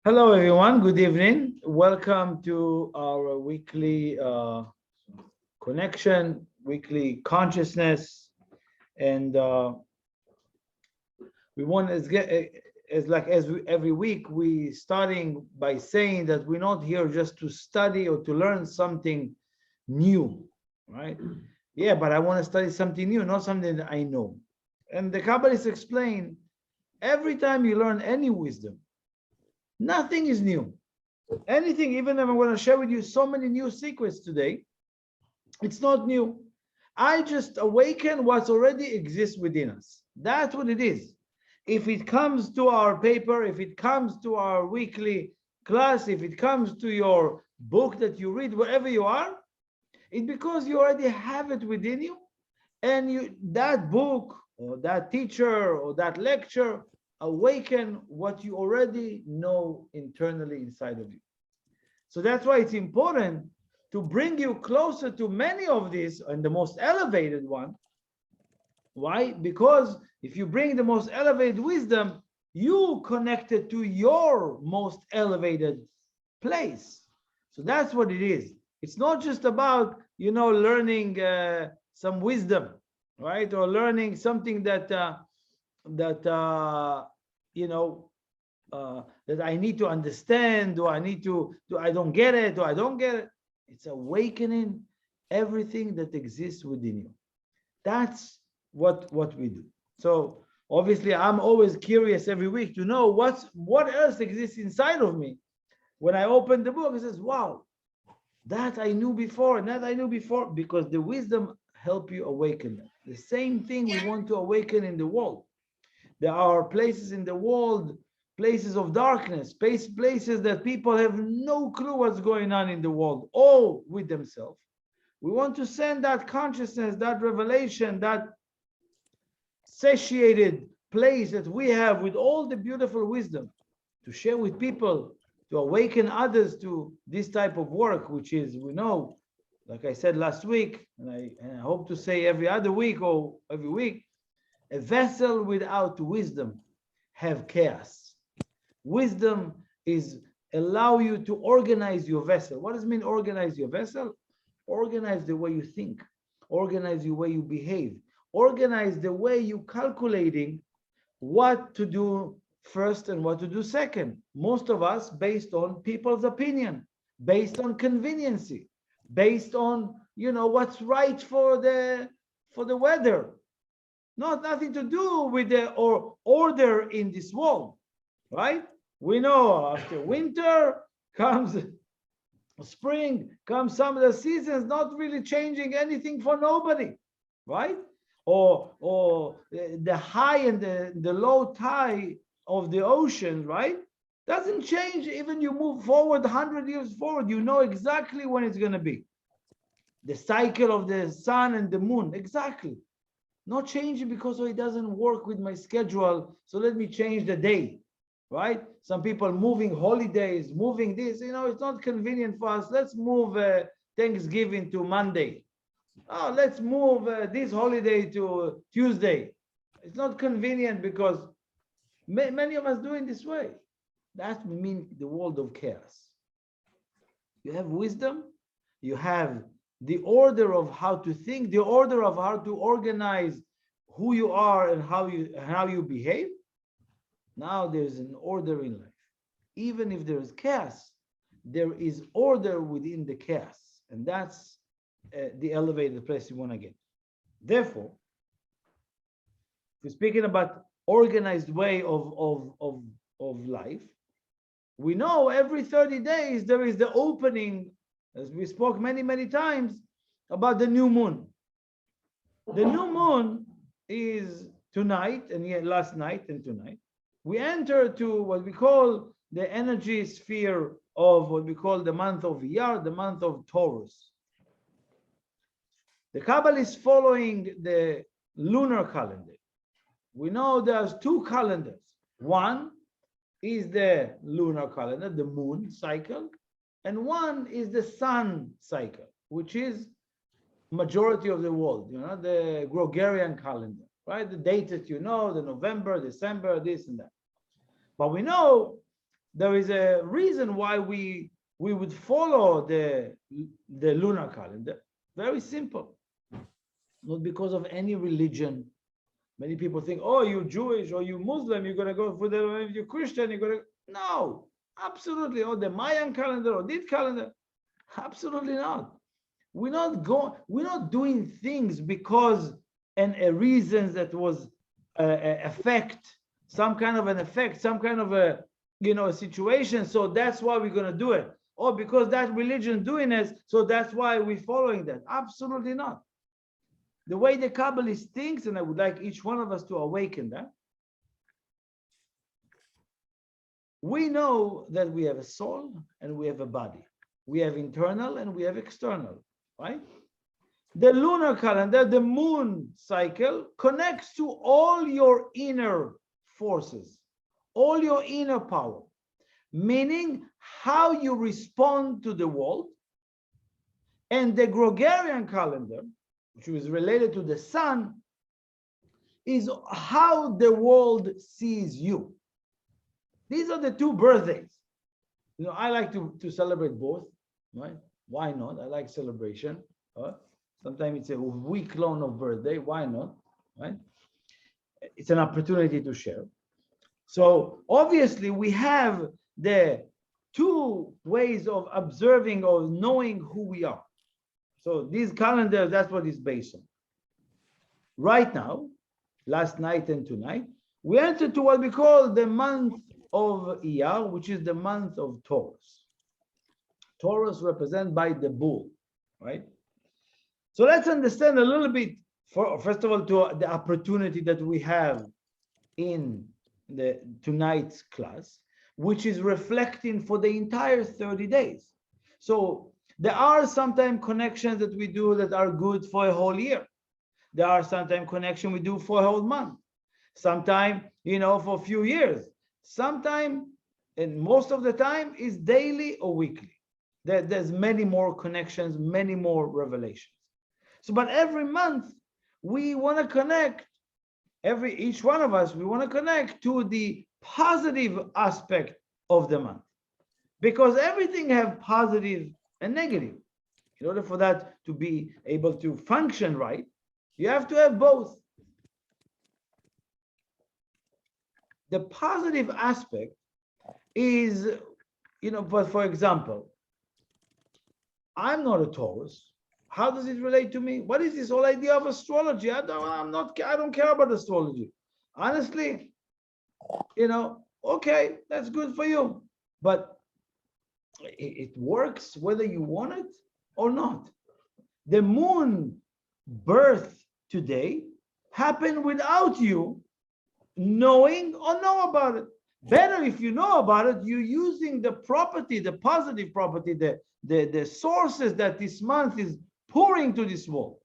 Hello, everyone. Good evening. Welcome to our weekly connection, weekly consciousness, and we want to get every week we starting by saying that we're not here just to study or to learn something new, right? Yeah, but I want to study something new, not something that I know. And the Kabbalists explain every time you learn any wisdom, nothing is new. Anything, even if I'm going to share with you so many new secrets today, it's not new. I just awaken what's already exists within us. That's what it is. If it comes to our paper, if it comes to our weekly class, if it comes to your book that you read, wherever you are, it's because you already have it within you, and that book or that teacher or that lecture awaken what you already know internally inside of you. So that's why it's important to bring you closer to many of these and the most elevated one. Why? Because if you bring the most elevated wisdom, you connected to your most elevated place. So that's what it is. It's not just about, learning some wisdom, right? Or learning something that that I need to understand, or I don't get it, or I don't get it. It's awakening everything that exists within you. That's what we do. So obviously, I'm always curious every week to know what else exists inside of me. When I open the book, it says, wow, that I knew before, and that I knew before, because the wisdom help you awaken that. The same thing we want to awaken in the world. There are places in the world, places of darkness, places that people have no clue what's going on in the world, all with themselves. We want to send that consciousness, that revelation, that satiated place that we have with all the beautiful wisdom to share with people, to awaken others to this type of work, which is, we know, like I said last week, and I hope to say every other week or every week, a vessel without wisdom have chaos. Wisdom is allow you to organize your vessel. What does it mean, organize your vessel? Organize the way you think, organize the way you behave, organize the way you calculating what to do first and what to do second. Most of us based on people's opinion, based on conveniency, based on what's right for the weather. Nothing to do with the order in this world, right? We know after winter comes spring, comes some of the seasons, not really changing anything for nobody, right? Or the high and the low tide of the ocean, right? Doesn't change even you move forward 100 years forward. You know exactly when it's going to be. The cycle of the sun and the moon, exactly. Not changing because it doesn't work with my schedule, so let me change the day, right? Some people moving holidays, moving this, it's not convenient for us. Let's move Thanksgiving to Monday. Oh, let's move this holiday to Tuesday. It's not convenient because many of us do it this way. That means the world of chaos. You have wisdom, you have the order of how to think, the order of how to organize who you are and how you behave. Now there's an order in life. Even if there is chaos, there is order within the chaos, and that's the elevated place you want to get. Therefore, if we're speaking about organized way of life, we know every 30 days there is the opening, as we spoke many times about the new moon. The new moon is tonight, and yet last night and tonight. We enter to what we call the energy sphere of what we call the month of Iyar, the month of Taurus. The Kabbalah is following the lunar calendar. We know there's two calendars. One is the lunar calendar, the moon cycle, and one is the sun cycle, which is majority of the world, the Gregorian calendar, right? The dates that the November, December, this and that. But we know there is a reason why we would follow the lunar calendar. Very simple. Not because of any religion. Many people think, oh, you're Jewish or you Muslim, you're going to go for the, if you're Christian, you're going to, no, absolutely. Or the Mayan calendar or this calendar, absolutely not. We're not doing things because and a reason that was effect, some kind of an effect, some kind of a, a situation. So that's why we're going to do it. Or because that religion doing it, so that's why we're following that. Absolutely not. The way the Kabbalist thinks, and I would like each one of us to awaken that. We know that we have a soul and we have a body. We have internal and we have external, right? The lunar calendar, the moon cycle, connects to all your inner forces, all your inner power, meaning how you respond to the world. And the Gregorian calendar, which is related to the sun, is how the world sees you. These are the two birthdays. I like to celebrate both, right? Why not? I like celebration. Sometimes it's a week long of birthday. Why not? Right? It's an opportunity to share. So obviously we have the two ways of observing or knowing who we are. So these calendars, that's what it's based on. Right now, last night and tonight, we entered to what we call the month of Iyar, which is the month of Taurus. Taurus represented by the bull, right? So let's understand a little bit, first of all, to the opportunity that we have in tonight's class, which is reflecting for the entire 30 days. So there are sometimes connections that we do that are good for a whole year. There are sometimes connections we do for a whole month. Sometimes, for a few years. Sometimes, and most of the time, is daily or weekly. There's many more connections, many more revelations. So, but every month, we want to connect, each one of us, we want to connect to the positive aspect of the month. Because everything have positive and negative. In order for that to be able to function right, you have to have both. The positive aspect is, but for example, I'm not a Taurus. How does it relate to me? What is this whole idea of astrology? I don't care about astrology. Honestly, okay, that's good for you. But it works whether you want it or not. The moon birth today happened without you knowing or know about it. Better if you know about it, you're using the property, the positive property, the sources that this month is pouring to this world.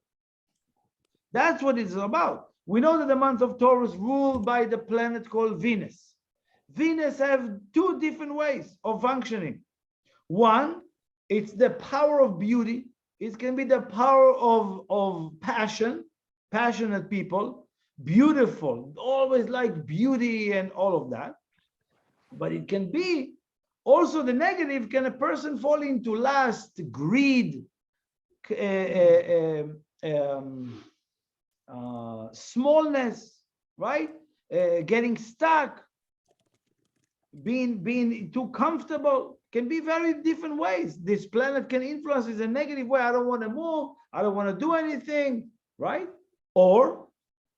That's what it's about. We know that the month of Taurus ruled by the planet called Venus. Venus have two different ways of functioning. One, it's the power of beauty. It can be the power of passion, passionate people, beautiful, always like beauty and all of that. But it can be also the negative. Can a person fall into lust, greed, smallness, right? Getting stuck, being too comfortable. Can be very different ways. This planet can influence in a negative way. I don't want to move. I don't want to do anything, right? Or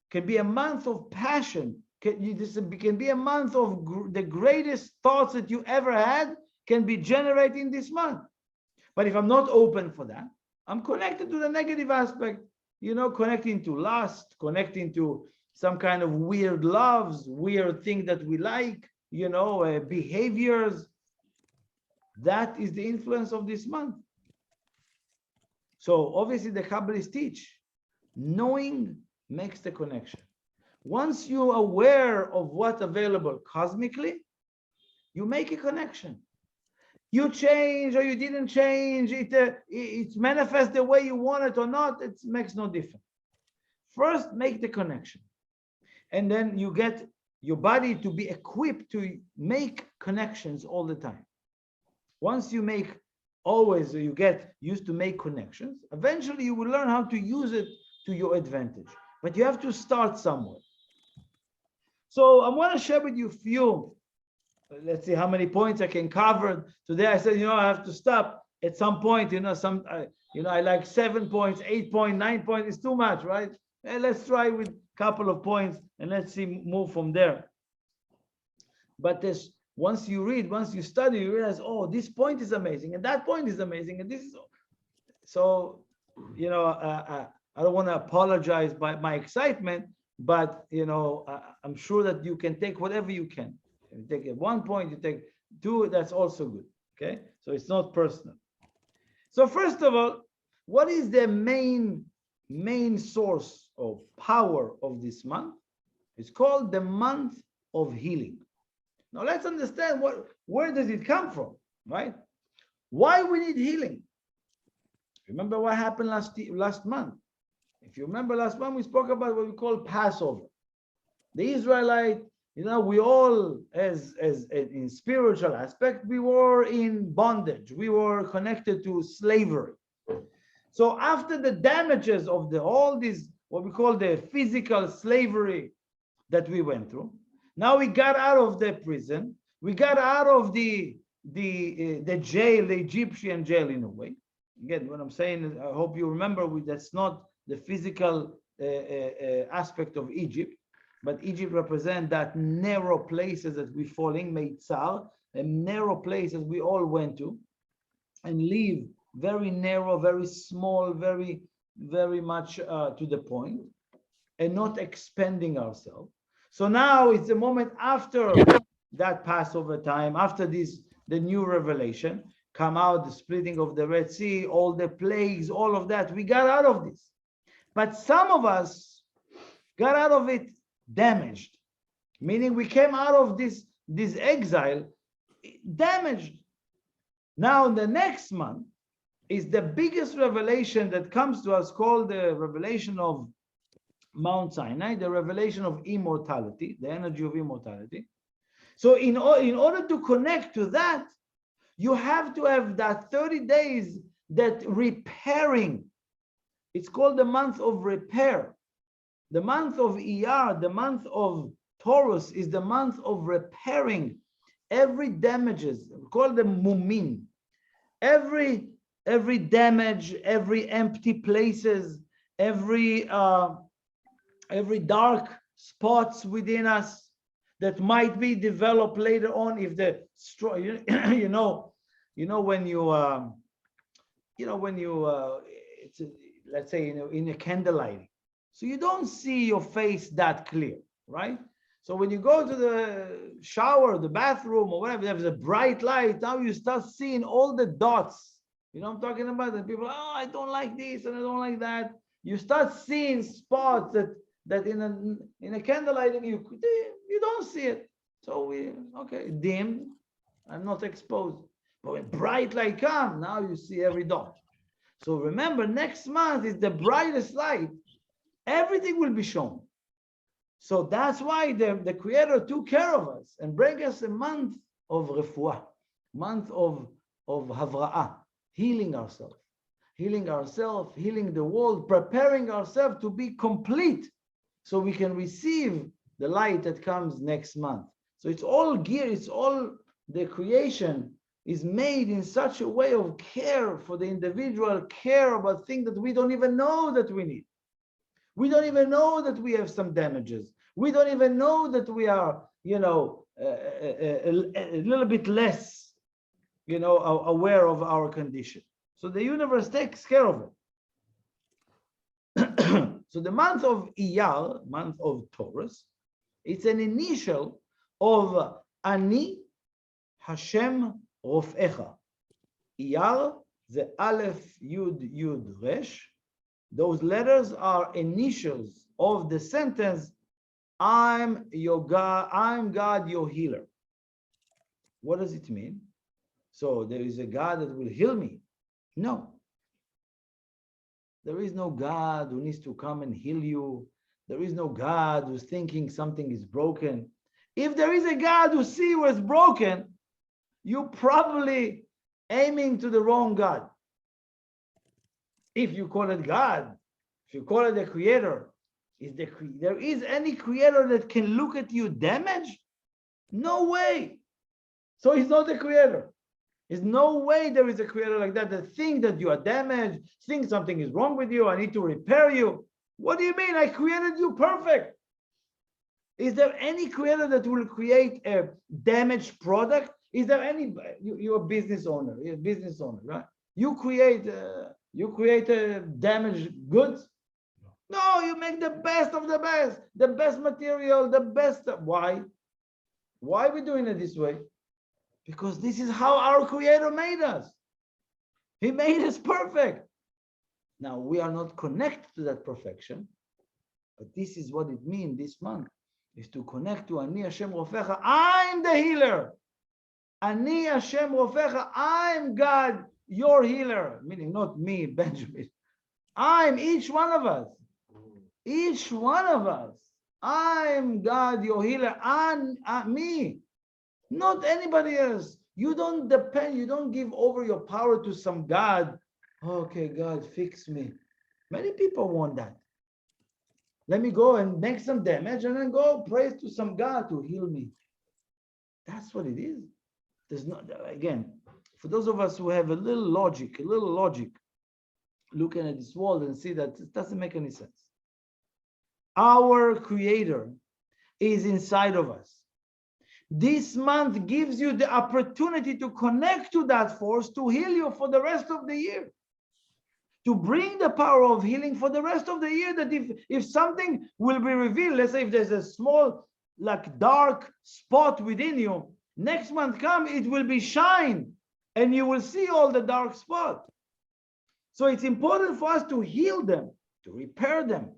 can be a month of passion. This can be a month of the greatest thoughts that you ever had can be generating this month. But if I'm not open for that, I'm connected to the negative aspect, connecting to lust, connecting to some kind of weird loves, weird thing that we like, behaviors. That is the influence of this month. So obviously the Kabbalists teach, knowing makes the connection. Once you're aware of what's available cosmically, you make a connection. You change or you didn't change, it manifests the way you want it or not, it makes no difference. First, make the connection. And then you get your body to be equipped to make connections all the time. Once you make always, you get used to make connections, eventually you will learn how to use it to your advantage. But you have to start somewhere. So I want to share with you a few, let's see how many points I can cover. Today I said, I have to stop at some point, I like 7 points, 8 points, 9 points, it's too much, right? Let's try with a couple of points and let's see, move from there. But once you read, once you study, you realize, oh, this point is amazing, and that point is amazing, and this is so. I don't want to apologize by my excitement, but I'm sure that you can take whatever you can. You take it 1 point, you take 2. That's also good. Okay, so it's not personal. So first of all, what is the main source of power of this month? It's called the month of healing. Now let's understand where does it come from, right? Why we need healing? Remember what happened last month? If you remember last month, we spoke about what we call Passover. The Israelite, we all, as in spiritual aspect, we were in bondage. We were connected to slavery. So after the damages of all these, what we call the physical slavery that we went through, now we got out of the prison. We got out of the jail, the Egyptian jail in a way. Again, what I'm saying, I hope you remember, that's not the physical aspect of Egypt, but Egypt represents that narrow places that we fall in, Meitzar, and narrow places we all went to, and live very narrow, very small, very, very much to the point, and not expanding ourselves. So now it's the moment after that Passover time, after the new revelation, come out, the splitting of the Red Sea, all the plagues, all of that. We got out of this. But some of us got out of it damaged, meaning we came out of this exile damaged. Now, the next month is the biggest revelation that comes to us, called the revelation of Mount Sinai, the revelation of immortality, the energy of immortality. So in order to connect to that, you have to have that 30 days, that repairing. It's called the month of repair. The month of Iyar, the month of Taurus, is the month of repairing every damages. We call them mumin. Every damage, every empty places, every dark spots within us that might be developed later on if the let's say in a candlelight, so you don't see your face that clear, right? So when you go to the shower, the bathroom, or whatever, there's a bright light. Now you start seeing all the dots. You know what I'm talking about? And people, oh, I don't like this and I don't like that. You start seeing spots that in a candlelight, and you don't see it. So dim, I'm not exposed. But when bright light comes, now you see every dot. So remember, next month is the brightest light. Everything will be shown. So that's why the Creator took care of us and bring us a month of refuah, month of havra'ah, healing ourselves, healing the world, preparing ourselves to be complete, so we can receive the light that comes next month. So it's all geared, it's all, the creation is made in such a way of care for the individual, care about things that we don't even know that we need. We don't even know that we have some damages. We don't even know that we are, a little bit less, aware of our condition. So the universe takes care of it. So the month of Iyar, month of Taurus, it's an initial of Ani Hashem Rofecha. Iyar, the Aleph, Yud, Yud, Resh. Those letters are initials of the sentence, I'm your God, I'm God, your healer. What does it mean? So there is a God that will heal me? No. There is no God who needs to come and heal you. There is no God who's thinking something is broken. If there is a God who sees what's broken, you're probably aiming to the wrong God. If you call it God, if you call it the creator, there is any creator that can look at you damaged? No way. So he's not the creator. There's no way there is a creator like that that think that you are damaged, think something is wrong with you, I need to repair you. What do you mean? I created you perfect. Is there any creator that will create a damaged product? Is there any? You're a business owner. You're a business owner, right? You create damaged goods. No, you make the best of the best material, the best. Why? Why are we doing it this way? Because this is how our creator made us. He made us perfect. Now we are not connected to that perfection, but this is what it means this month, is to connect to Ani Hashem Rofecha. I'm the healer. Ani Hashem Rofecha. I'm God, your healer. Meaning not me, Benjamin. I'm each one of us. Each one of us. I'm God, your healer. And me. Not anybody else. You don't depend, you don't give over your power to some God. Okay, God, fix me. Many people want that. Let me go and make some damage and then go pray to some God to heal me. That's what it is. There's not, again, for those of us who have a little logic, looking at this world and see that it doesn't make any sense. Our Creator is inside of us. This month gives you the opportunity to connect to that force to heal you for the rest of the year. To bring the power of healing for the rest of the year, that if something will be revealed, let's say if there's a small, like dark spot within you, next month come, it will be shine and you will see all the dark spot. So it's important for us to heal them, to repair them,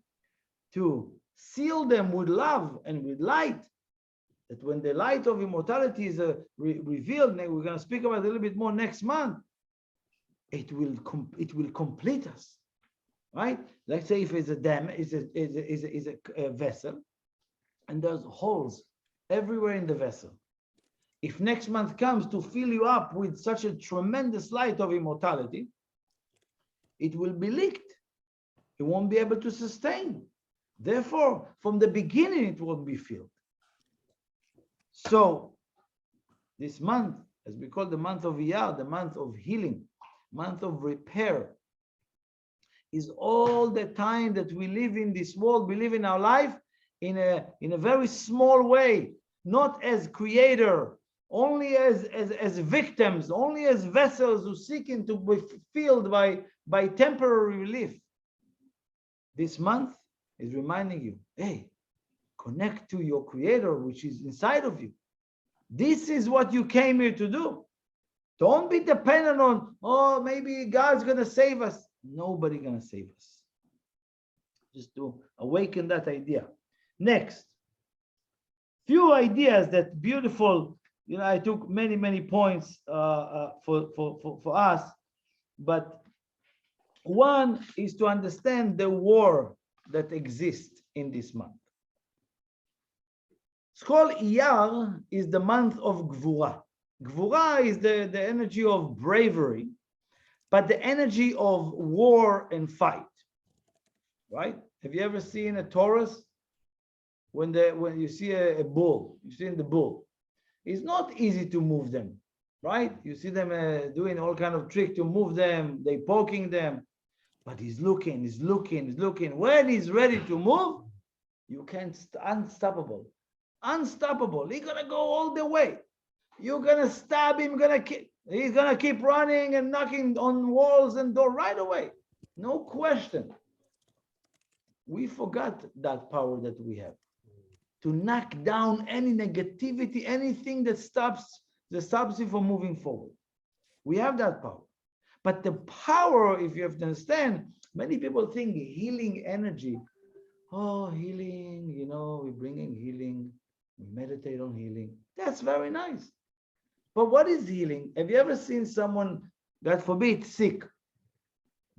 to seal them with love and with light. That when the light of immortality is revealed, we're going to speak about it a little bit more next month, it will complete us, right? Let's say if it's a dam, is a vessel, and there's holes everywhere in the vessel. If next month comes to fill you up with such a tremendous light of immortality, it will be leaked. It won't be able to sustain. Therefore, from the beginning, it won't be filled. So, this month, as we call the month of Iyar, the month of healing, month of repair, is all the time that we live in this world, we live in our life in a very small way, not as creator, only as victims, only as vessels who seeking to be filled by temporary relief. This month is reminding you, hey, connect to your creator, which is inside of you. This is what you came here to do. Don't be dependent on, oh, maybe God's going to save us. Nobody's going to save us. Just to awaken that idea. Next, few ideas that beautiful, I took many points for us, but one is to understand the war that exists in this month. It's called Iyar, is the month of Gvura. Gvura is the energy of bravery, but the energy of war and fight, right? Have you ever seen a Taurus? When you see a bull, you've seen the bull. It's not easy to move them, right? You see them doing all kind of trick to move them, they poking them, but he's looking. When he's ready to move, you can't, unstoppable. He's gonna go all the way. You're gonna stab him, he's gonna keep running and knocking on walls and door right away. No question. We forgot that power that we have to knock down any negativity, anything that stops you from moving forward. We have that power. But the power, if you have to understand, many people think healing energy. Oh, healing, we're bringing healing. We meditate on healing. That's very nice. But what is healing? Have you ever seen someone, God forbid, sick?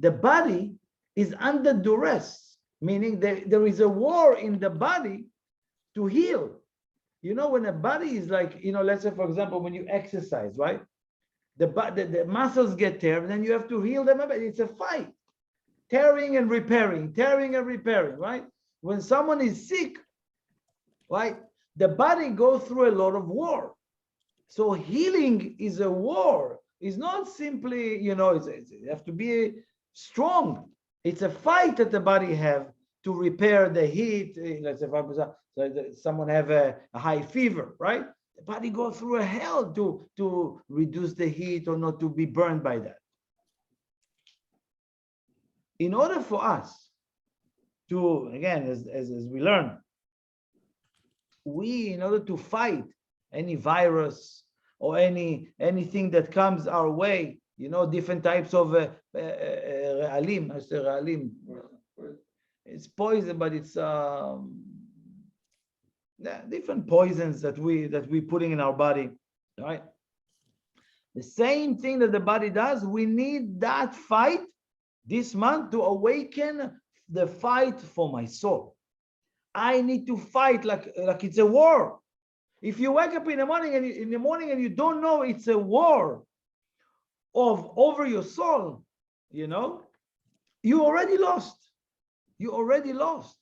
The body is under duress, meaning there is a war in the body to heal. You know, when a body is like, you know, let's say, for example, when you exercise, right? The muscles get tear, and then you have to heal them. It's a fight, tearing and repairing, right? When someone is sick, right, the body goes through a lot of war. So healing is a war. It's not simply, you know, you have to be strong. It's a fight that the body have to repair the heat. Let's say, someone have a high fever, right? The body goes through a hell to reduce the heat or not to be burned by that. In order for us to, again, as we learn, in order to fight any virus or anything that comes our way, you know, different types of re'alim. I say re'alim. It's poison, but it's different poisons that we putting in our body, right? The same thing that the body does, we need that fight this month to awaken the fight for my soul. I need to fight like it's a war. If you wake up in the morning and you don't know it's a war over your soul, you know, you already lost. You already lost.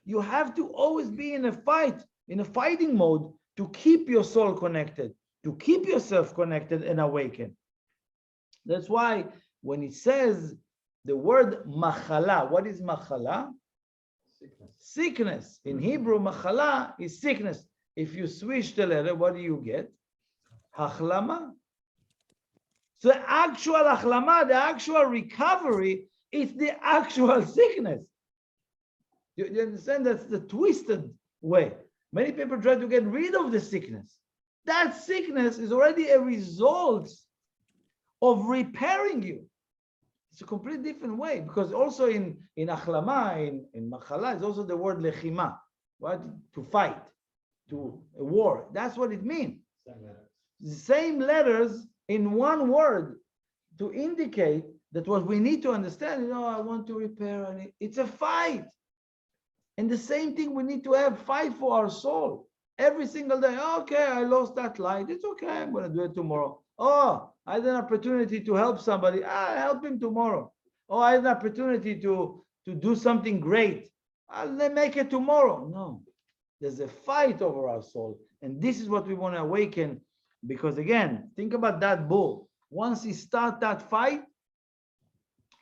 You have to always be in a fight, in a fighting mode, to keep your soul connected, to keep yourself connected and awakened. That's why when it says the word machala, what is machala? Sickness. In Hebrew, machala is sickness. If you switch the letter, what do you get? Hachlama. So the actual hachlama, the actual recovery, is the actual sickness. You understand? That's the twisted way. Many people try to get rid of the sickness. That sickness is already a result of repairing you. It's a completely different way, because also in achlama, in machala, is also the word lechima, right? To fight, to a war. That's what it means. The same letters in one word to indicate that what we need to understand, you know, I want to repair, and it's a fight. And the same thing we need to have, fight for our soul every single day. Okay, I lost that light. It's okay. I'm going to do it tomorrow. Oh, I had an opportunity to help somebody. I'll help him tomorrow. Oh, I had an opportunity to do something great. I'll make it tomorrow. No, there's a fight over our soul. And this is what we want to awaken. Because again, think about that bull. Once he starts that fight,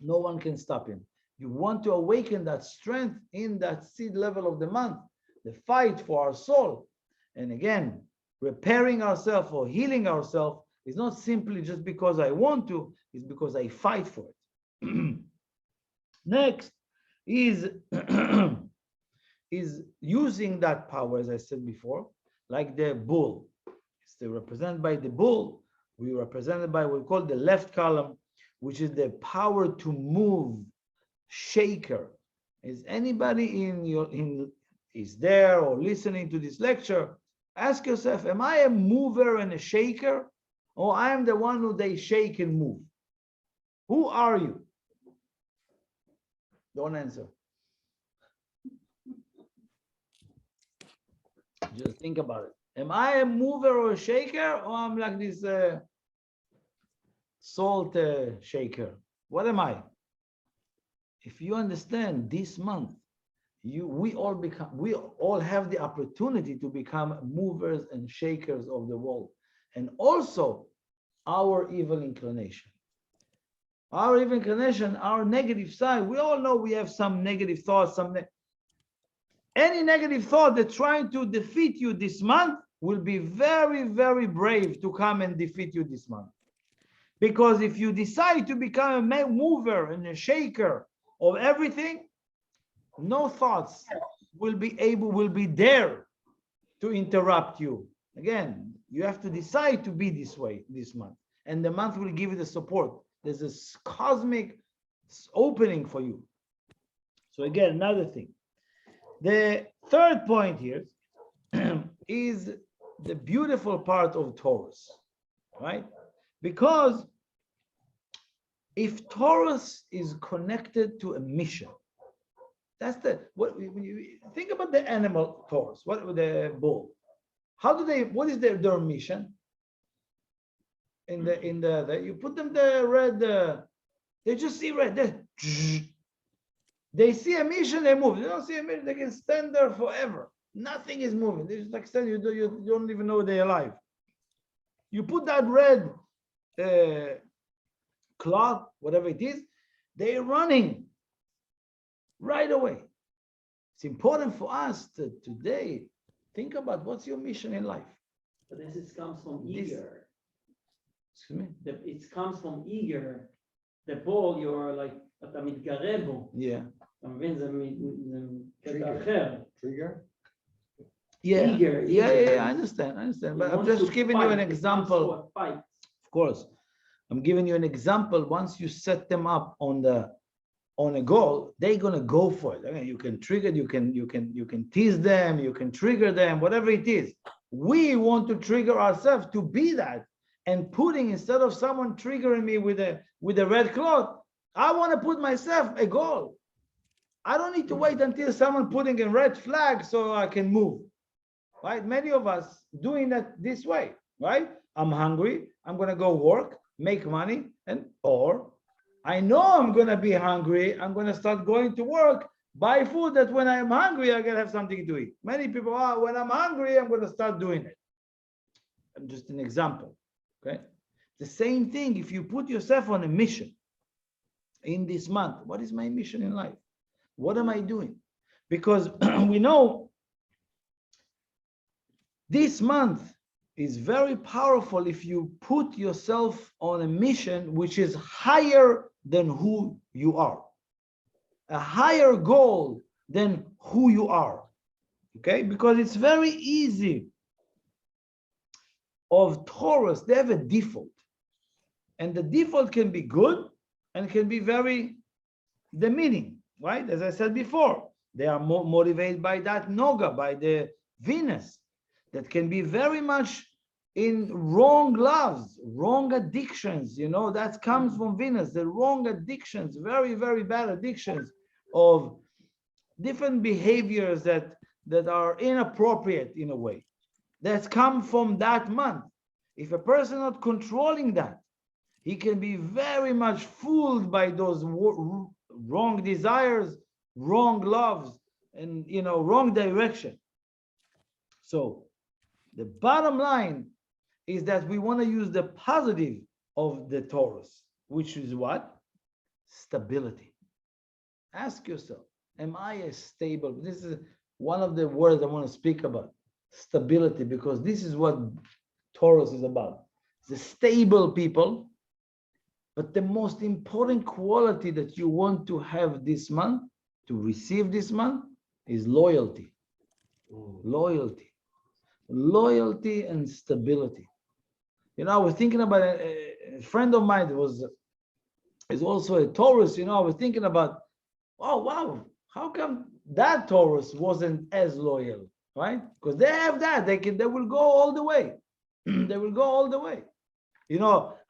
no one can stop him. You want to awaken that strength in that seed level of the month, the fight for our soul. And again, repairing ourselves or healing ourselves is not simply just because I want to, it's because I fight for it. Next is, is using that power, as I said before, like the bull. It's represented by the bull. We represented by what we call the left column, which is the power to move, shaker. Is anybody is there or listening to this lecture? Ask yourself, am I a mover and a shaker, or I am the one who they shake and move? Who are you? Don't answer. Just think about it. Am I a mover or a shaker, or I'm like this salt shaker? What am I? If you understand this month, we all have the opportunity to become movers and shakers of the world, and also our evil inclination. Our evil inclination, our negative side. We all know we have some negative thoughts. Any negative thought that's trying to defeat you this month will be very, very brave to come and defeat you this month. Because if you decide to become a mover and a shaker of everything, no thoughts will be there to interrupt you. Again, you have to decide to be this way this month, and the month will give you the support. There's this cosmic opening for you. So again, another thing. The third point here is the beautiful part of Taurus, right? Because if Taurus is connected to a mission, that's when you think about the animal Taurus, what the bull. how do they, what is their mission? You put them the red, they just see red. They see a mission, they move. They don't see a mission, they can stand there forever. Nothing is moving. They just like stand, you don't even know they're alive. You put that red cloth, whatever it is, they're running right away. It's important for us to today think about what's your mission in life. But this comes from Iyar. Excuse me? It comes from Iyar. The ball, you're like, אתה מתגרה בו. Yeah. אתה מבין? זה קטע אחר. Trigger? Yeah. Eager, Yeah, I understand. But I'm just giving you an example. Of course. I'm giving you an example. Once you set them up on a goal, they're gonna go for it. I mean, you can trigger, you can tease them, you can trigger them, whatever it is. We want to trigger ourselves to be that. And putting, instead of someone triggering me with a red cloth, I want to put myself a goal. I don't need to wait until someone putting a red flag so I can move. Right? Many of us doing that this way, right? I'm hungry, I'm gonna go work, make money, or I know I'm gonna be hungry, I'm gonna start going to work, buy food that when I'm hungry, I can have something to eat. Many people are, when I'm hungry, I'm gonna start doing it. I'm just an example. Okay, the same thing if you put yourself on a mission in this month. What is my mission in life? What am I doing? Because we know this month is very powerful if you put yourself on a mission which is higher than who you are, a higher goal than who you are. Okay, because it's very easy of Taurus, they have a default, and the default can be good and can be very demeaning, right? As I said before, they are more motivated by that Noga, by the Venus, that can be very much in wrong loves, wrong addictions. You know, that comes from Venus, the wrong addictions, very, very bad addictions of different behaviors that are inappropriate in a way. That's come from that month. If a person not controlling that, he can be very much fooled by those wrong desires, wrong loves, and wrong direction. So the bottom line is that we want to use the positive of the Taurus, which is what? Stability. Ask yourself, am I a stable? This is one of the words I want to speak about. Stability, because this is what Taurus is about. The stable people, but the most important quality that you want to have this month, to receive this month, is loyalty. Loyalty and stability. I was thinking about a friend of mine that is also a Taurus. I was thinking about, oh wow, how come that Taurus wasn't as loyal? Right? Because they have that, they will go all the way. They will go all the way.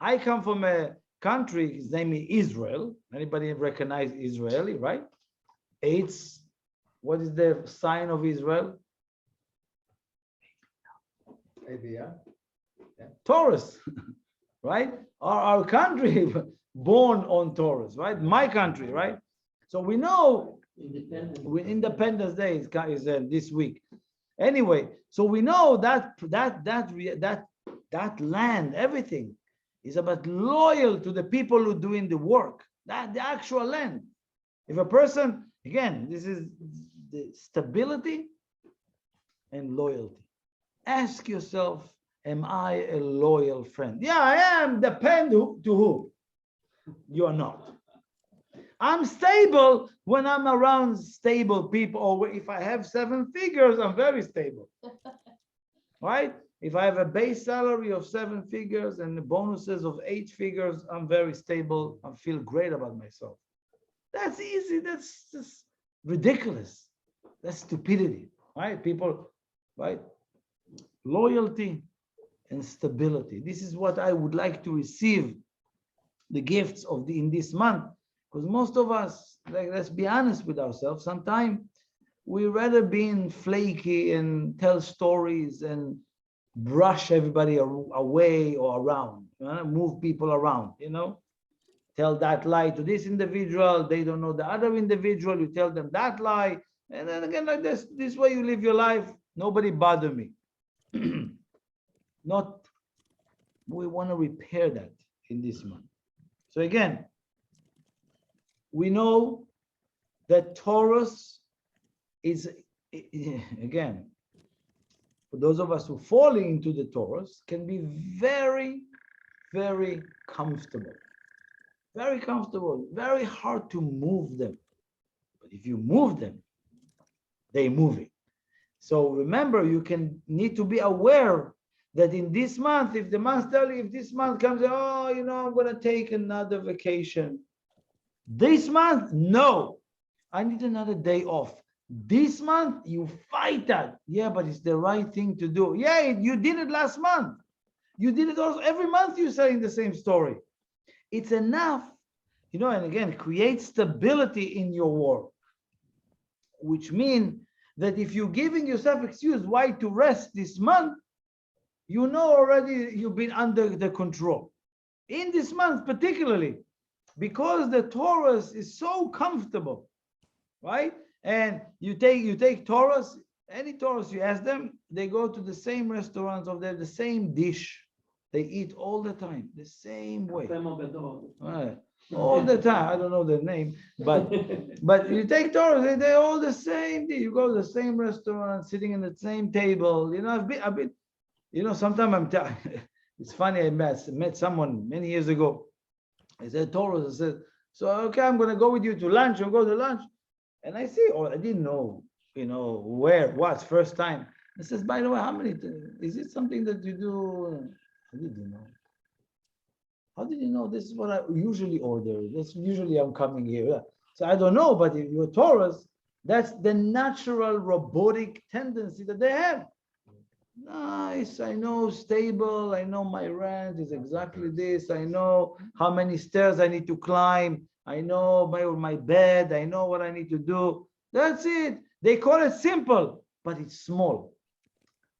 I come from a country, his name is Israel. Anybody recognize Israeli, right? What is the sign of Israel? ABR. Yeah. Taurus, right? Our country born on Taurus, right? My country, right? So we know Independence Day is this week. Anyway, so we know that land, everything is about loyal to the people who are doing the work, that the actual land. If a person, again, this is the stability and loyalty. Ask yourself, am I a loyal friend? Yeah, I am. Depend to who? You are not. I'm stable when I'm around stable people, or if I have 7 figures, I'm very stable. Right? If I have a base salary of 7 figures and the bonuses of 8 figures, I'm very stable. I feel great about myself. That's easy. That's just ridiculous. That's stupidity. Right? People, right? Loyalty and stability. This is what I would like to receive the gifts of in this month. Because most of us, let's be honest with ourselves, sometimes we rather being flaky and tell stories and brush everybody away or around, move people around, tell that lie to this individual, they don't know the other individual, you tell them that lie, and then again like this way you live your life, nobody bother me. Not, we want to repair that in this month. So again, we know that Taurus is, again, for those of us who fall into the Taurus, can be very, very comfortable. Very comfortable, very hard to move them. But if you move them, they move it. So remember, you need to be aware that in this month, if the month tells you, if this month comes, oh, I'm going to take another vacation. This month, no, I need another day off. This month, you fight that. Yeah, but it's the right thing to do. Yeah, you did it last month. You did it also every month. You're saying the same story. It's enough, and again, create stability in your work, which means that if you're giving yourself excuse why to rest this month, already you've been under the control. In this month particularly, because the Taurus is so comfortable, right? And you take Taurus, any Taurus, you ask them, they go to the same restaurants of the same dish. They eat all the time, the same way. Right. All the time. I don't know their name, but you take Taurus, they're all the same. You go to the same restaurant, sitting in the same table. I've been, sometimes it's funny. I met someone many years ago. I said Taurus. I said, so okay, I'm going to go with you to lunch. I'll go to lunch, and I see, I didn't know, where, what, first time. I says, by the way, how many? Is it something that you do? How did you know? How did you know this is what I usually order? This usually I'm coming here. So I don't know, but if you're Taurus, that's the natural robotic tendency that they have. Nice, I know, stable, I know my rent is exactly this, I know how many stairs I need to climb, I know my bed, I know what I need to do. That's it. They call it simple, but it's small.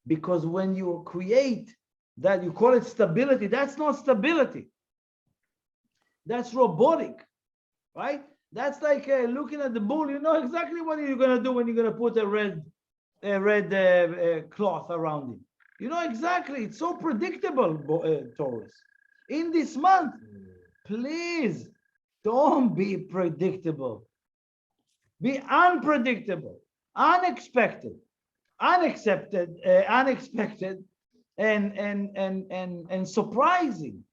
Because when you create that, you call it stability, that's not stability. That's robotic, right? That's like looking at the bull. You know exactly what you're going to do when you're going to put a red cloth around him. You know exactly. It's so predictable, Taurus. In this month, please don't be predictable. Be unpredictable, unexpected, unexpected, and surprising.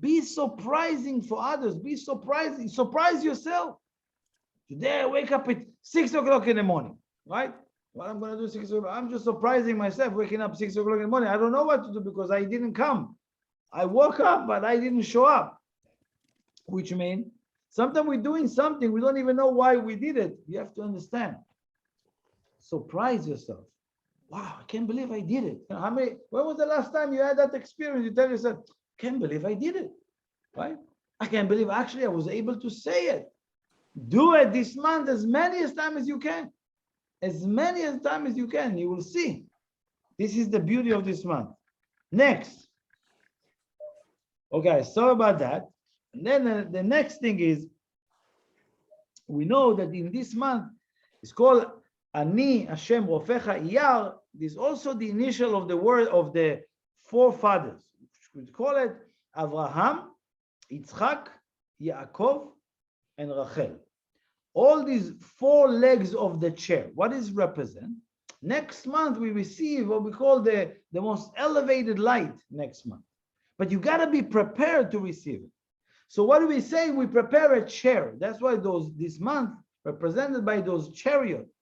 Be surprising for others. Be surprising. Surprise yourself. Today I wake up at 6 o'clock in the morning, right? What I'm going to do 6 o'clock? I'm just surprising myself, waking up 6 o'clock in the morning. I don't know what to do because I didn't come. I woke up, but I didn't show up. Which means sometimes we're doing something, we don't even know why we did it. You have to understand. Surprise yourself. Wow, I can't believe I did it. When was the last time you had that experience? You tell yourself, can't believe I did it, right? I can't believe actually I was able to say it. Do it this month as many times as you can. As many times as you can, you will see. This is the beauty of this month. Next. Okay, so about that. And then the next thing is, we know that in this month, it's called Ani Hashem Rofecha Iyar. This is also the initial of the word of the forefathers. We call it Avraham, Yitzchak, Yaakov, and Rachel. All these four legs of the chair. What does it represent? Next month we receive what we call the most elevated light next month. But you got to be prepared to receive it. So what do we say? We prepare a chair. That's why this month represented by those chariots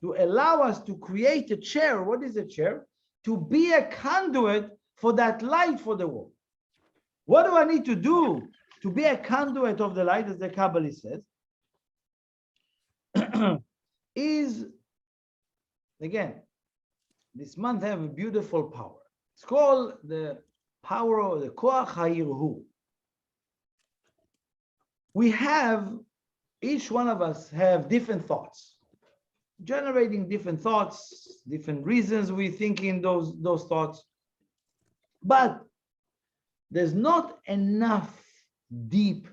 to allow us to create a chair. What is a chair? To be a conduit for that light for the world. What do I need to do to be a conduit of the light, as the Kabbalah says? Is, again, this month have a beautiful power. It's called the power of the Koach HaYirhu. We have, each one of us have different thoughts, generating different thoughts, different reasons we think in those thoughts. But there's not enough deep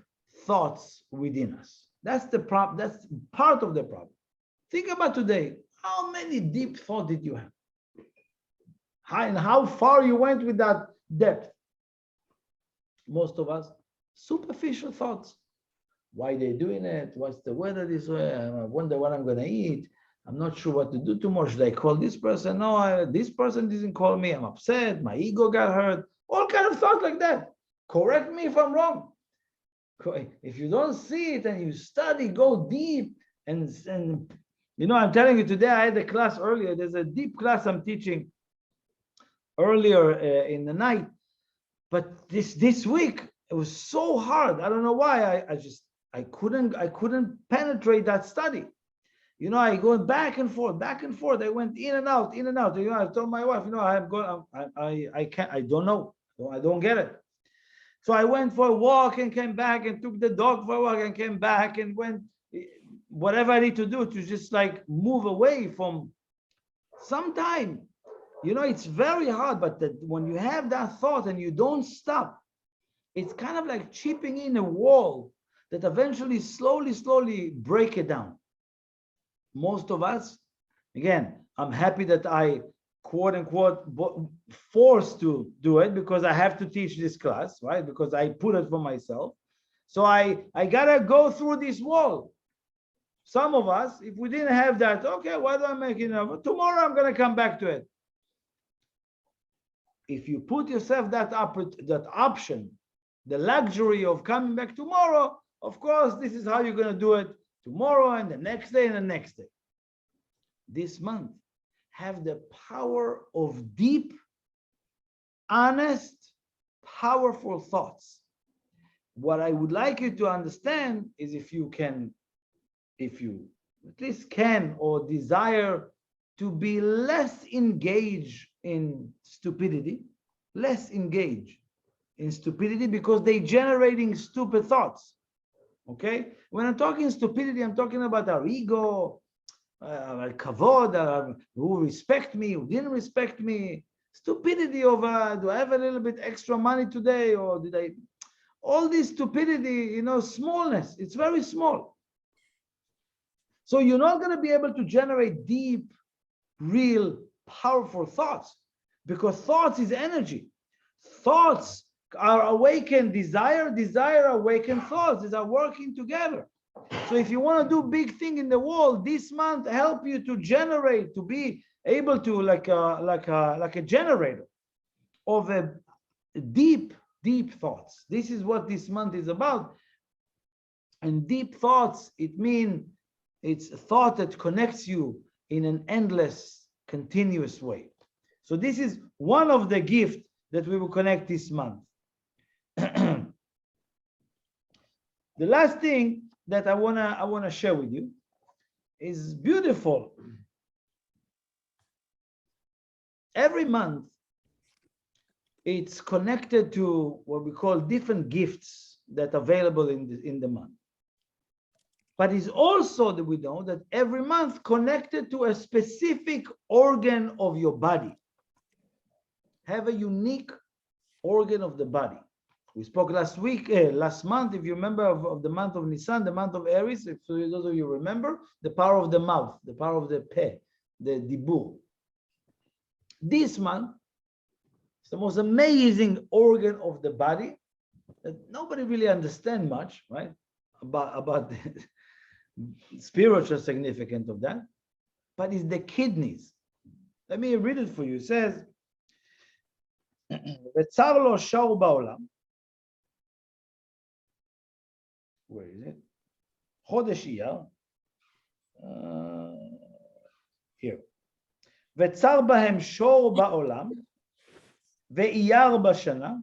thoughts within us. That's the problem. That's part of the problem. Think about today. How many deep thoughts did you have? And how far you went with that depth? Most of us, superficial thoughts. Why they're doing it? What's the weather this way? I wonder what I'm going to eat. I'm not sure what to do tomorrow. Should I call this person? No, this person didn't call me. I'm upset. My ego got hurt. All kind of thoughts like that. Correct me if I'm wrong. If you don't see it and you study, go deep. And you know, I'm telling you today, I had a class earlier. There's a deep class I'm teaching earlier in the night. But this week, it was so hard. I don't know why. I couldn't penetrate that study. You know, I go back and forth, back and forth. I went in and out, in and out. You know, I told my wife, you know, I don't know. I don't get it. So I went for a walk and came back and took the dog for a walk and came back and went whatever I need to do to just like move away from some time. You know, it's very hard, but when you have that thought and you don't stop, it's kind of like chipping in a wall that eventually slowly break it down. Most of us, again, I'm happy that I quote unquote forced to do it because I have to teach this class, right? Because I put it for myself. So I gotta go through this wall. Some of us, if we didn't have that, okay, why do I make it? Tomorrow I'm gonna come back to it. If you put yourself that option, the luxury of coming back tomorrow, of course, this is how you're gonna do it tomorrow and the next day and the next day. This month, have the power of deep, honest, powerful thoughts. What I would like you to understand is if you at least can or desire to be less engaged in stupidity, because they're generating stupid thoughts. Okay? When I'm talking stupidity, I'm talking about our ego, kavod, who respect me, who didn't respect me, stupidity of do I have a little bit extra money today, or did I? All this stupidity, you know, smallness. It's very small. So you're not going to be able to generate deep, real, powerful thoughts, because thoughts is energy. Thoughts are awakened desire, desire awakened thoughts. These are working together. So if you want to do big thing in the world this month, help you to generate, to be able to like a generator of a deep thoughts. This is what this month is about. And deep thoughts, it means it's a thought that connects you in an endless, continuous way. So this is one of the gifts that we will connect this month. The last thing that I wanna share with you is beautiful. Every month, it's connected to what we call different gifts that are available in the month. But it's also that we know that every month connected to a specific organ of your body. Have a unique organ of the body. We spoke last month, if you remember, of the month of Nisan, the month of Aries, if those of you remember, the power of the mouth, the power of the peh, the dibur. This month, it's the most amazing organ of the body that nobody really understands much, right? About the spiritual significance of that, but it's the kidneys. Let me read it for you. It says, וצר לו שור בעולם. Where is it? חודש אייר. Here. וצר בהם שור בעולם, ואייר בשנה,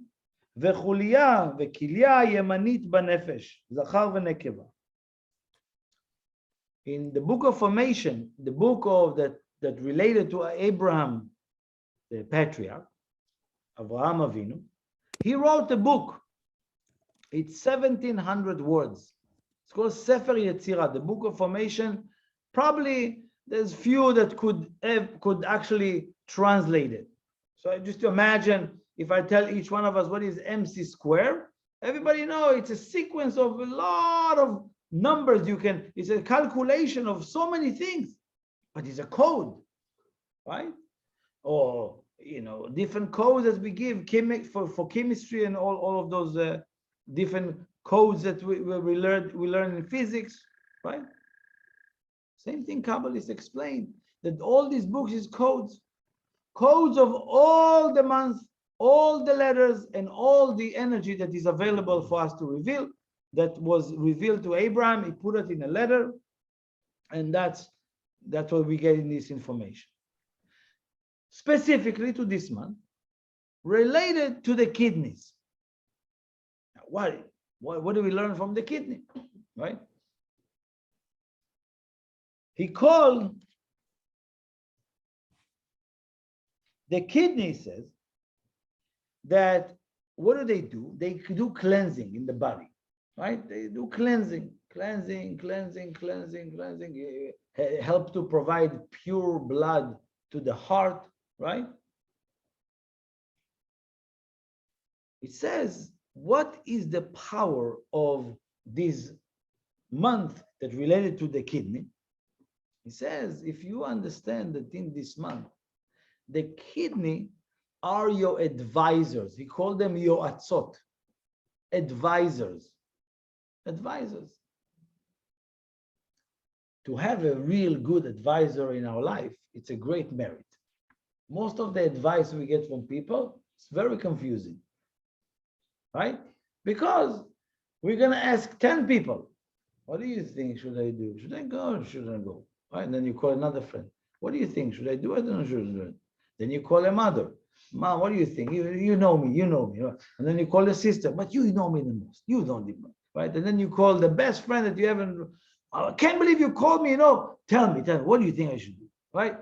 וחוליה וכליה ימנית בנפש, זכר ונקבה. In the book of formation, the book of that related to Abraham, the patriarch, Avraham Avinu, he wrote a book. It's 1,700 words. It's called Sefer Yetzirah, the book of formation. Probably there's few that could actually translate it. So just imagine if I tell each one of us what is MC square, everybody know it's a sequence of a lot of numbers. It's a calculation of so many things, but it's a code, right? Or different codes that we give for chemistry and all of those different codes that we learn in physics, right? Same thing Kabbalists explain, that all these books is codes of all the months, all the letters, and all the energy that is available for us to reveal, that was revealed to Abraham. He put it in a letter, and that's what we get in this information. Specifically to this month, related to the kidneys. What do we learn from the kidney, right? He called the kidney, says that what do? They do cleansing in the body, right? They do cleansing, help to provide pure blood to the heart, right? It says, what is the power of this month that related to the kidney? He says, if you understand that in this month, the kidney are your advisors. He called them yoatzot, advisors. To have a real good advisor in our life, it's a great merit. Most of the advice we get from people, it's very confusing, right? Because we're going to ask 10 people, what do you think should I do? Should I go or shouldn't I go? Right? And then you call another friend. What do you think? Should I do it or should I do it? Then you call a mother. Mom, what do you think? You know me. Right? And then you call a sister, but you know me the most. You don't even, right? And then you call the best friend that you haven't. I can't believe you called me, Tell me, what do you think I should do? Right?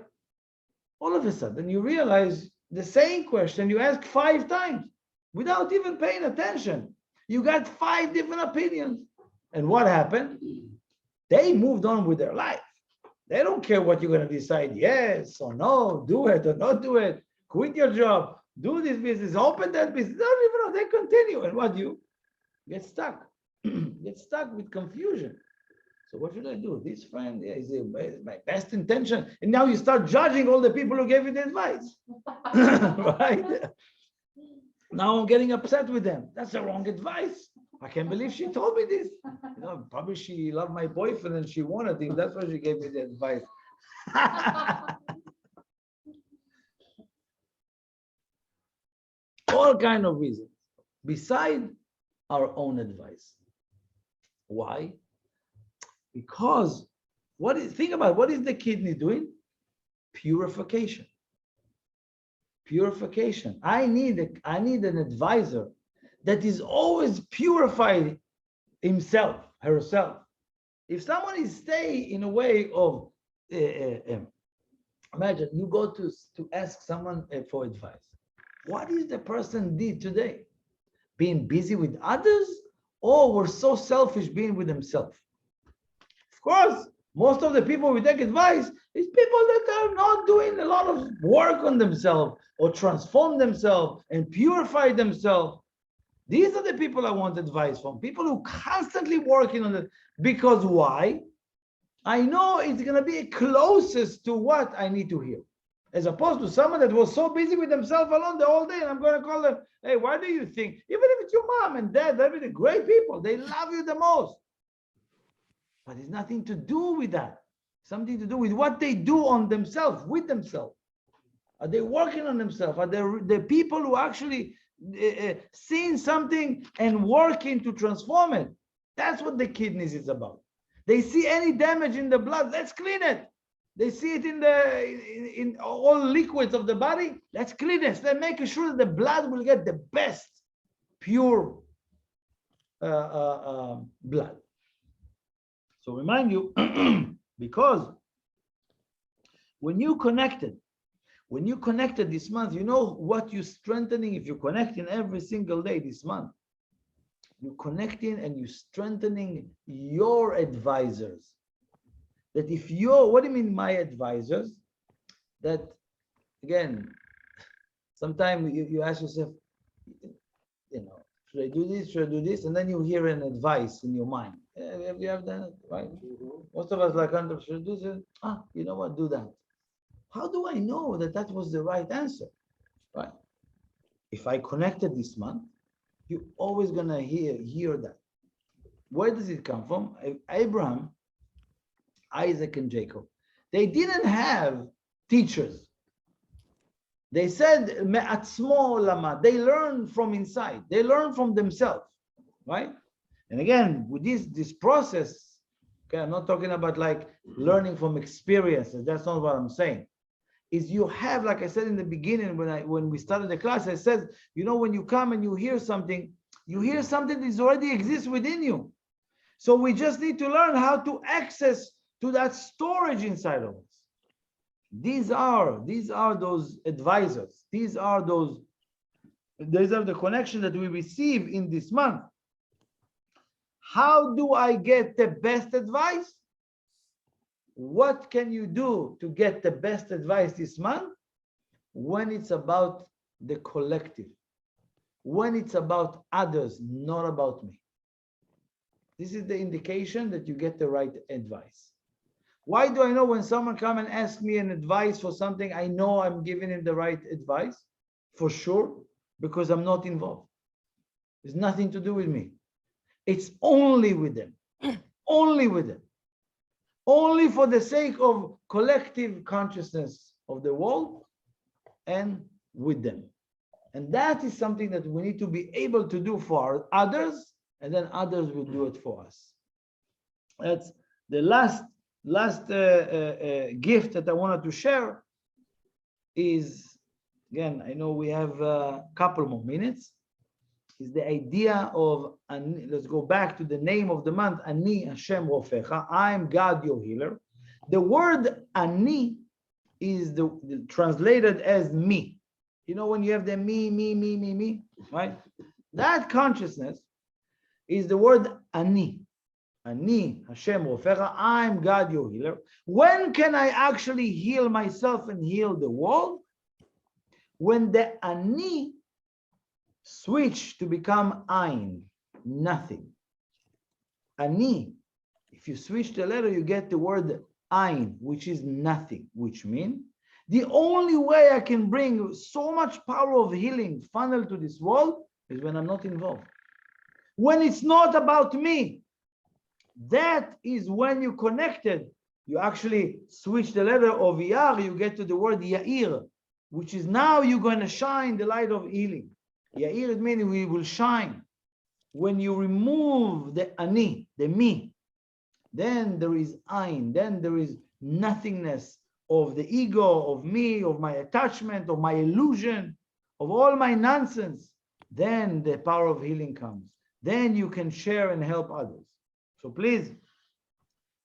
All of a sudden, you realize the same question you asked 5 times without even paying attention. You got 5 different opinions. And what happened? They moved on with their life. They don't care what you're going to decide, yes or no, do it or not do it, quit your job, do this business, open that business. They don't even know. They continue. And what do you get stuck? Get stuck with confusion. So what should I do? This friend is my best intention. And now you start judging all the people who gave you the advice. Right? Now I'm getting upset with them. That's the wrong advice. I can't believe she told me this. Probably she loved my boyfriend and she wanted him. That's why she gave me the advice. All kind of reasons, beside our own advice. Why? Because think about what is the kidney doing? Purification. Purification. I need an advisor that is always purified himself, herself. If someone is staying in a way of, imagine you go to ask someone for advice. What is the person did today? Being busy with others, or were so selfish being with himself? Of course, most of the people we take advice is people that are not doing a lot of work on themselves or transform themselves and purify themselves. These are the people I want advice from. People who constantly working on it. Because why? I know it's going to be closest to what I need to hear. As opposed to someone that was so busy with themselves alone the whole day, and I'm going to call them, hey, why do you think? Even if it's your mom and dad, they're the great people. They love you the most. But it's nothing to do with that. Something to do with what they do on themselves, with themselves. Are they working on themselves? Are they the people who actually seeing something and working to transform it? That's what the kidneys is about. They see any damage in the blood, let's clean it. They see it in all liquids of the body, let's clean it. Let's make sure that the blood will get the best pure blood. So remind you, because when you connected this month, you know what you're strengthening. If you're connecting every single day this month, you're connecting and you're strengthening your advisors. That if you're, what do you mean my advisors? That, again, sometimes you ask yourself, you know, should I do this? Should I do this? And then you hear an advice in your mind. Have you ever done it? Right? Most of us like, should I do this? You know what? Do that. How do I know that that was the right answer? Right? If I connected this month, you're always gonna hear that. Where does it come from? Abraham, Isaac, and Jacob. They didn't have teachers. They said, "Me'atzmo lama." They learn from inside. They learn from themselves, right? And again, with this process, okay, I'm not talking about like learning from experiences. That's not what I'm saying. Is you have, like I said in the beginning when we started the class, I said, you know, when you come and you hear something that already exists within you. So we just need to learn how to access to that storage inside of us. These are those advisors. These are the connection that we receive in this month. How do I get the best advice? What can you do to get the best advice this month? When it's about the collective, when it's about others, not about me. This is the indication that you get the right advice. Why do I know when someone come and ask me an advice for something, I know I'm giving him the right advice? For sure, because I'm not involved. There's nothing to do with me. It's only with them. Only with them. Only for the sake of collective consciousness of the world and with them. And that is something that we need to be able to do for others, and then others will do it for us. That's the last gift that I wanted to share is, again, I know we have a couple more minutes, is the idea of, let's go back to the name of the month, Ani Hashem Rofecha, I am God your healer. The word Ani is translated as me. You know, when you have the me, right? That consciousness is the word Ani. Ani Hashem Rofecha, I am God your healer. When can I actually heal myself and heal the world? When the Ani switch to become Ein, nothing. Ani, if you switch the letter, you get the word Ein, which is nothing, which means the only way I can bring so much power of healing funnel to this world is when I'm not involved. When it's not about me, that is when you connected. You actually switch the letter of Iyar, you get to the word Yair, which is now you're going to shine the light of healing. Yair meaning we will shine. When you remove the Ani, the me, then there is Ein, then there is nothingness of the ego, of me, of my attachment, of my illusion, of all my nonsense. Then the power of healing comes. Then you can share and help others. So please,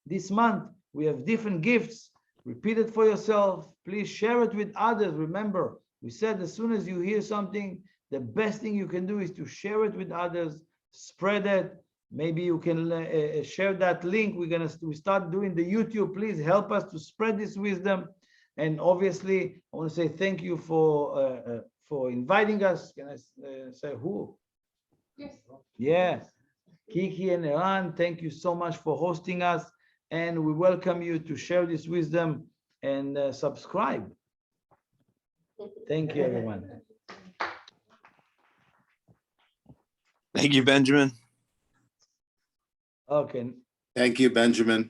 this month we have different gifts. Repeat it for yourself. Please share it with others. Remember, we said as soon as you hear something, the best thing you can do is to share it with others, spread it. Maybe you can share that link. We start doing the YouTube. Please help us to spread this wisdom. And obviously, I want to say thank you for inviting us. Can I say who? Yes. Yeah, Kiki and Iran, thank you so much for hosting us. And we welcome you to share this wisdom and subscribe. Thank you, everyone. Thank you, Benjamin. Okay. Thank you, Benjamin.